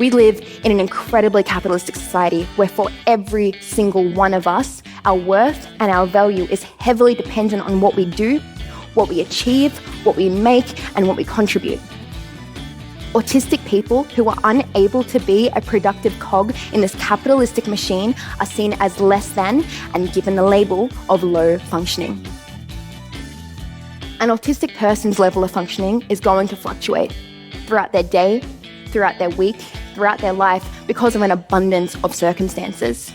We live in an incredibly capitalistic society where for every single one of us, our worth and our value is heavily dependent on what we do, what we achieve, what we make, and what we contribute. Autistic people who are unable to be a productive cog in this capitalistic machine are seen as less than and given the label of low functioning. An autistic person's level of functioning is going to fluctuate throughout their day, throughout their week, throughout their life because of an abundance of circumstances.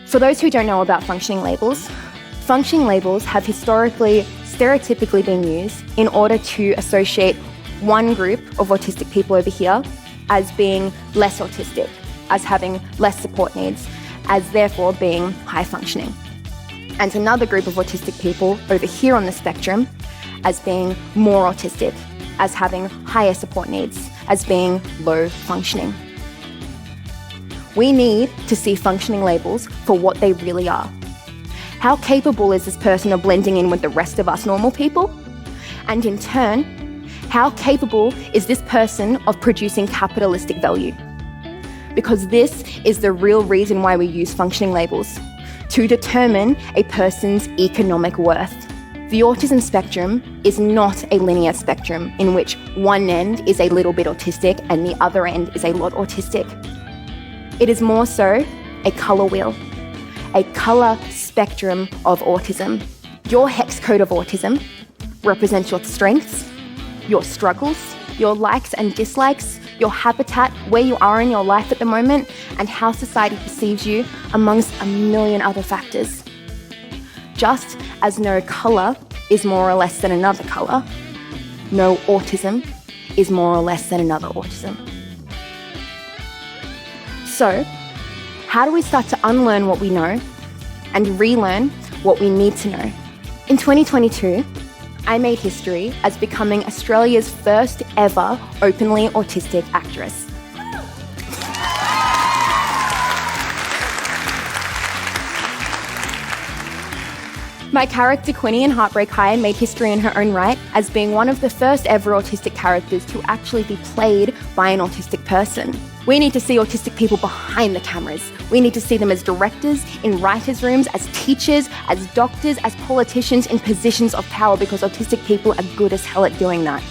For those who don't know about functioning labels have historically, stereotypically been used in order to associate one group of autistic people over here as being less autistic, as having less support needs, as therefore being high functioning. And another group of autistic people over here on the spectrum as being more autistic, as having higher support needs, as being low functioning. We need to see functioning labels for what they really are. How capable is this person of blending in with the rest of us normal people? And in turn, how capable is this person of producing capitalistic value? Because this is the real reason why we use functioning labels, to determine a person's economic worth. The autism spectrum is not a linear spectrum in which one end is a little bit autistic and the other end is a lot autistic. It is more so a colour wheel, a colour spectrum of autism. Your hex code of autism represents your strengths, your struggles, your likes and dislikes, your habitat, where you are in your life at the moment, and how society perceives you, amongst a million other factors. Just as no colour is more or less than another colour, no autism is more or less than another autism. So, how do we start to unlearn what we know and relearn what we need to know? In 2022, I made history as becoming Australia's first ever openly autistic actress. My character Quinny in Heartbreak High made history in her own right as being one of the first ever autistic characters to actually be played by an autistic person. We need to see autistic people behind the cameras. We need to see them as directors, in writers' rooms, as teachers, as doctors, as politicians in positions of power, because autistic people are good as hell at doing that.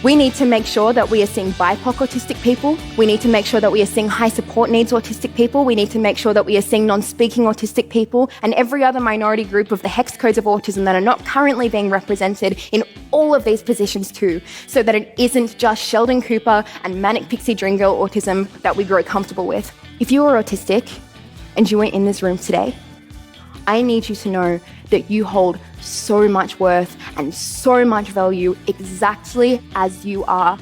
We need to make sure that we are seeing BIPOC autistic people. We need to make sure that we are seeing high support needs autistic people. We need to make sure that we are seeing non-speaking autistic people and every other minority group of the hex codes of autism that are not currently being represented in all of these positions too, so that it isn't just Sheldon Cooper and manic pixie dream girl autism that we grow comfortable with. If you are autistic and you are in this room today, I need you to know that you hold so much worth and so much value exactly as you are.